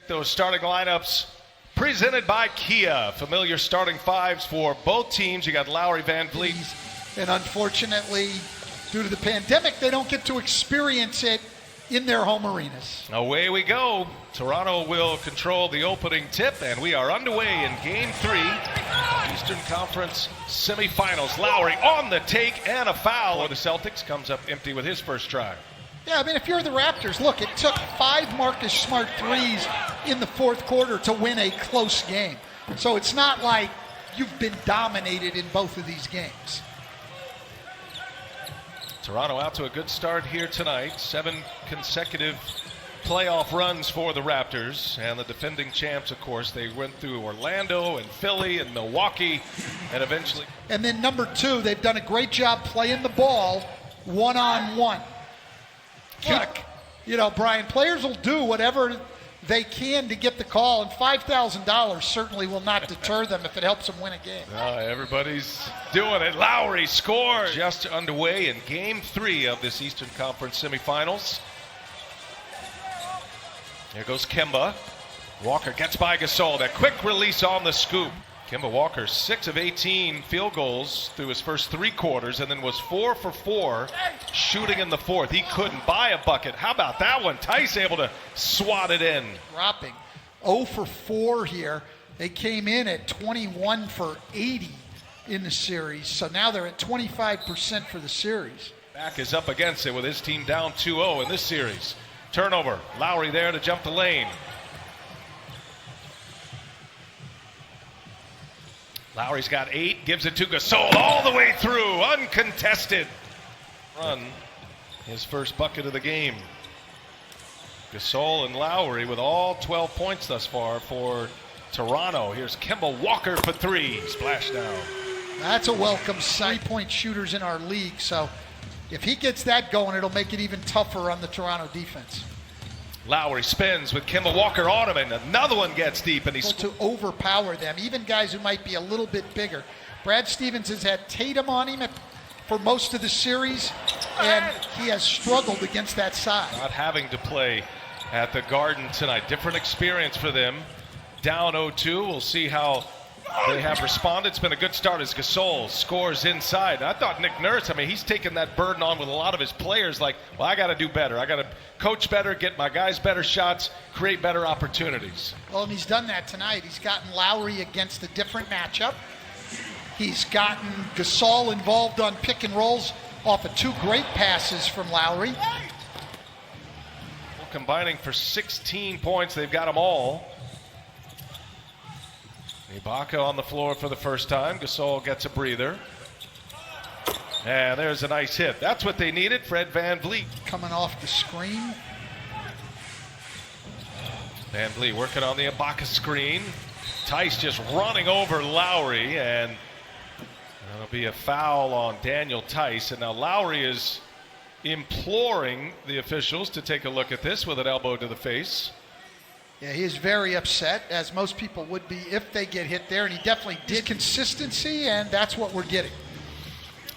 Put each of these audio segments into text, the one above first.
Those starting lineups presented by Kia. Familiar starting fives for both teams. You got Lowry, Van Vliet. And unfortunately, due to the pandemic, they don't get to experience it in their home arenas. Away we go. Toronto will control the opening tip, and we are underway in Game 3. Eastern Conference semifinals. Lowry on the take and a foul. The Celtics comes up empty with his first try. Yeah, I mean, if you're the Raptors, look, it took 5 Marcus Smart threes in the fourth quarter to win a close game. So it's not like you've been dominated in both of these games. Toronto out to a good start here tonight. 7 consecutive playoff runs for the Raptors. And the defending champs, of course, they went through Orlando and Philly and Milwaukee and eventually. And then number 2, they've done a great job playing the ball one-on-one. Look, you know, Brian, players will do whatever they can to get the call, and $5,000 certainly will not deter them if it helps them win a game. Everybody's doing it. Lowry scores. Just underway in Game 3 of this Eastern Conference semifinals. Here goes Kemba. Walker gets by Gasol. That quick release on the scoop. Kemba Walker, 6 of 18 field goals through his first 3 quarters, and then was 4 for 4 shooting in the fourth. He couldn't buy a bucket. How about that one? Tice able to swat it in. Dropping 0 for 4 here. They came in at 21 for 80 in the series, so now they're at 25% for the series. Back is up against it with his team down 2-0 in this series. Turnover. Lowry there to jump the lane. Lowry's got 8, gives it to Gasol all the way through, uncontested. Run his first bucket of the game. Gasol and Lowry with all 12 points thus far for Toronto. Here's Kemba Walker for 3, splash down. That's a welcome sight. 3-point shooters in our league, so if he gets that going, it'll make it even tougher on the Toronto defense. Lowry spins with Kemba Walker on him, and another one gets deep, and he's to overpower them, even guys who might be a little bit bigger. Brad Stevens has had Tatum on him for most of the series, and he has struggled against that size. Not having to play at the Garden tonight. Different experience for them. Down 0-2. We'll see how they have responded. It's been a good start as Gasol scores inside. I thought Nick Nurse, he's taken that burden on with a lot of his players. Like, well, I got to do better. I got to coach better, get my guys better shots, create better opportunities. Well, and he's done that tonight. He's gotten Lowry against a different matchup. He's gotten Gasol involved on pick and rolls off of 2 great passes from Lowry. Well, combining for 16 points. They've got them all. Ibaka on the floor for the first time. Gasol gets a breather. And there's a nice hit. That's what they needed. Fred Van Vliet. Coming off the screen. Van Vliet working on the Ibaka screen. Tice just running over Lowry, and that'll be a foul on Daniel Tice. And now Lowry is imploring the officials to take a look at this with an elbow to the face. Yeah, he is very upset, as most people would be if they get hit there, and he definitely did. Consistency, and that's what we're getting.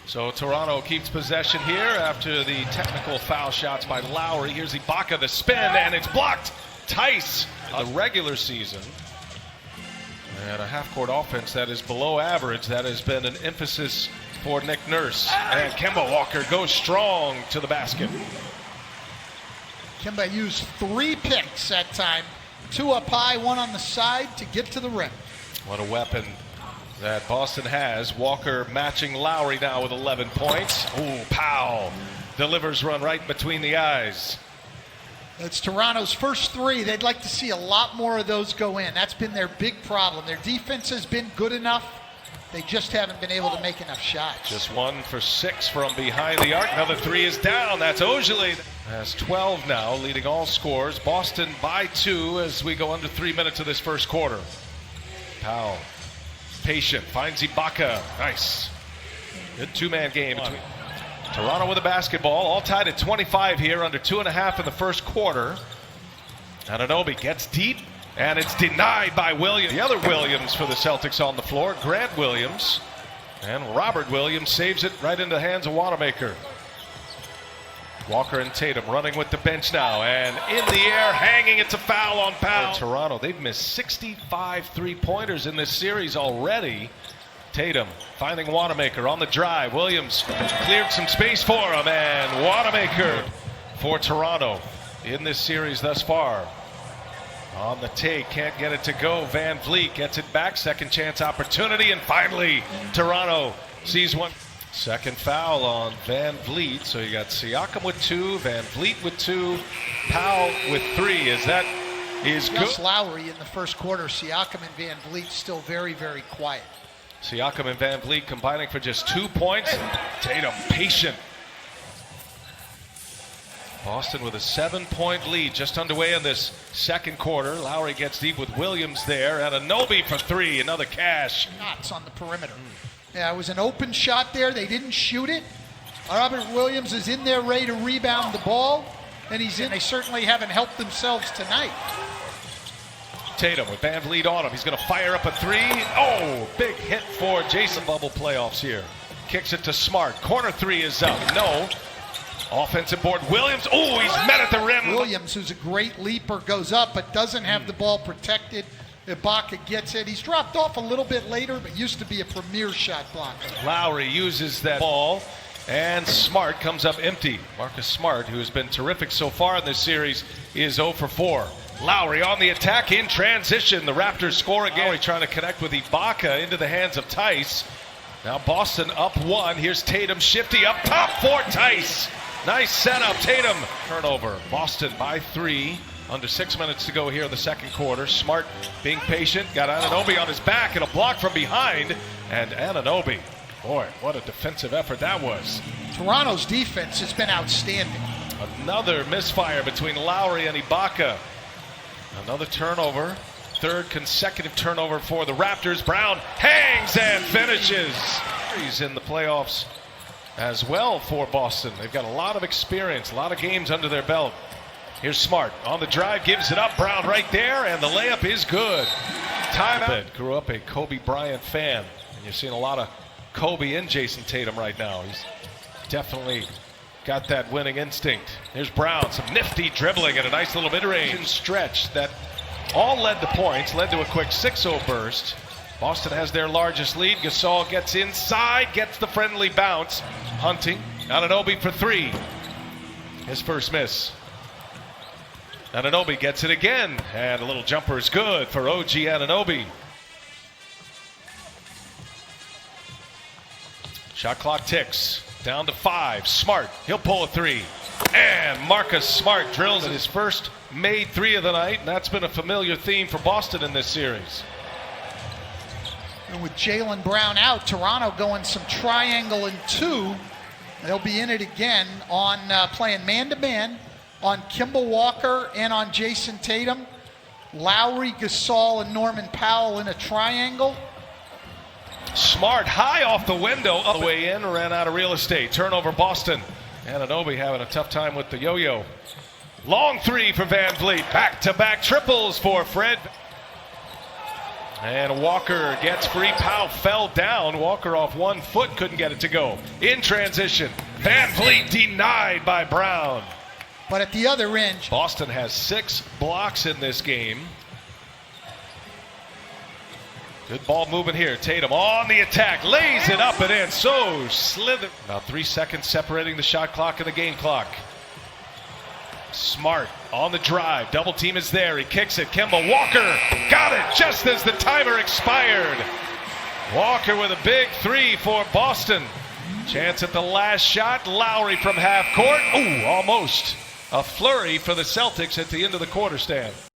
So Toronto keeps possession here after the technical foul shots by Lowry. Here's Ibaka, the spin, and it's blocked. Tice, the regular season. And a half-court offense that is below average. That has been an emphasis for Nick Nurse. And Kemba Walker goes strong to the basket. Kemba used 3 picks that time. 2 up high, 1 on the side to get to the rim. What a weapon that Boston has. Walker matching Lowry now with 11 points. Ooh, Powell delivers run right between the eyes. It's Toronto's first 3. They'd like to see a lot more of those go in. That's been their big problem. Their defense has been good enough. They just haven't been able to make enough shots. Just 1 for 6 from behind the arc. Another 3 is down. That's Ogilvy. Has 12 now, leading all scores. Boston by 2 as we go under 3 minutes of this first quarter. Powell, patient, finds Ibaka. Nice. Good 2-man game between Toronto with the basketball. All tied at 25 here, under 2.5 in the first quarter. Anunoby gets deep, and it's denied by Williams. The other Williams for the Celtics on the floor, Grant Williams. And Robert Williams saves it right into the hands of Wanamaker. Walker and Tatum running with the bench now, and in the air, hanging. It's a foul on Powell. Toronto, they've missed 65 three-pointers in this series already. Tatum finding Wanamaker on the drive. Williams cleared some space for him, and Wanamaker for Toronto in this series thus far. On the take, can't get it to go. Van Vliet gets it back, second chance opportunity, and finally Toronto sees one. Second foul on Van Vliet, so you got Siakam with 2, Van Vliet with 2, Powell with 3. That is good. Just Lowry in the first quarter. Siakam and Van Vliet still very, very quiet. Siakam and Van Vliet combining for just 2 points. Tatum patient. Boston with a 7-point lead just underway in this second quarter. Lowry gets deep with Williams there, and Anunoby for 3, another cash. Knots on the perimeter. Yeah, it was an open shot there. They didn't shoot it. Robert Williams is in there ready to rebound the ball, and he's in. They certainly haven't helped themselves tonight. Tatum with Van Vliet on him. He's going to fire up a 3. Oh, big hit for Jason. Bubble playoffs here. Kicks it to Smart. Corner 3 is up. No. Offensive board. Williams. Oh, he's met at the rim. Williams, who's a great leaper, goes up but doesn't have the ball protected. Ibaka gets it. He's dropped off a little bit later, but used to be a premier shot blocker. Lowry uses that ball, and Smart comes up empty. Marcus Smart, who has been terrific so far in this series, is 0 for 4. Lowry on the attack in transition. The Raptors score again. Lowry trying to connect with Ibaka into the hands of Tice. Now Boston up 1. Here's Tatum shifty up top for Tice. Nice setup. Tatum. Turnover. Boston by 3. Under 6 minutes to go here in the second quarter. Smart being patient. Got Anunoby on his back and a block from behind. And Anunoby. Boy, what a defensive effort that was. Toronto's defense has been outstanding. Another misfire between Lowry and Ibaka. Another turnover. Third consecutive turnover for the Raptors. Brown hangs and finishes. He's in the playoffs as well for Boston. They've got a lot of experience, a lot of games under their belt. Here's Smart on the drive, gives it up. Brown right there, and the layup is good. Timeout. Grew up a Kobe Bryant fan, and you're seeing a lot of Kobe in Jason Tatum right now. He's definitely got that winning instinct. Here's Brown, some nifty dribbling and a nice little mid-range stretch that all led to points, led to a quick 6-0 burst. Boston has their largest lead. Gasol gets inside, gets the friendly bounce. Hunting, Anunoby for 3. His first miss. Anunoby gets it again, and a little jumper is good for OG Anunoby. Shot clock ticks, down to 5. Smart, he'll pull a 3. And Marcus Smart drills his first made 3 of the night, and that's been a familiar theme for Boston in this series. And with Jaylen Brown out, Toronto going some triangle and 2. They'll be in it again on playing man-to-man on Kemba Walker and on Jason Tatum. Lowry, Gasol, and Norman Powell in a triangle. Smart high off the window, up the way in, ran out of real estate. Turnover Boston. Anunoby having a tough time with the yo-yo. Long 3 for Van Vliet. Back-to-back triples for Fred. And Walker gets free. Powell fell down. Walker off 1 foot, couldn't get it to go. In transition, Van Vliet denied by Brown. But at the other end, Boston has 6 blocks in this game. Good ball movement here. Tatum on the attack, lays it up and in. So slither. About 3 seconds separating the shot clock and the game clock. Smart on the drive. Double team is there. He kicks it. Kemba Walker got it just as the timer expired. Walker with a big 3 for Boston. Chance at the last shot. Lowry from half court. Ooh, almost. A flurry for the Celtics at the end of the quarter stand.